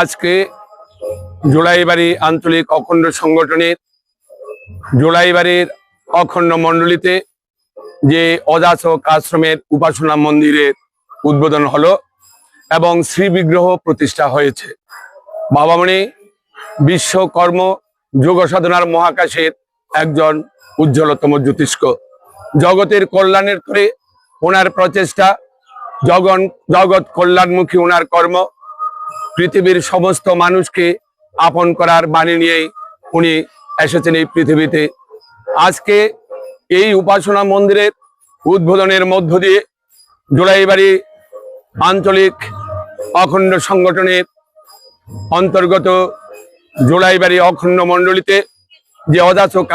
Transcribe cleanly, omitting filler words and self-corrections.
আজকে জোড়াইবাড়ি আঞ্চলিক অখণ্ড সংগঠনের জোড়াইবাড়ির অখণ্ড মণ্ডলীতে যে অযাচক আশ্রমের উপাসনা মন্দিরের উদ্বোধন হলো এবং শ্রী বিগ্রহ প্রতিষ্ঠা হয়েছে। বাবামণি বিশ্বকর্ম যোগ সাধনার মহাকাশের একজন উজ্জ্বলতম জ্যোতিষ্ক। জগতের কল্যাণের করে ওনার প্রচেষ্টা, জগৎ কল্যাণমুখী ওনার কর্ম, পৃথিবীর সমস্ত মানুষকে আপন করার বাণী নিয়েই উনি এসেছেন এই পৃথিবীতে। আজকে এই উপাসনা মন্দিরের উদ্বোধনের মধ্য দিয়ে জোড়াইবাড়ি আঞ্চলিক অখণ্ড সংগঠনের অন্তর্গত জোড়াইবাড়ি অখণ্ড মণ্ডলীতে যে অযাচক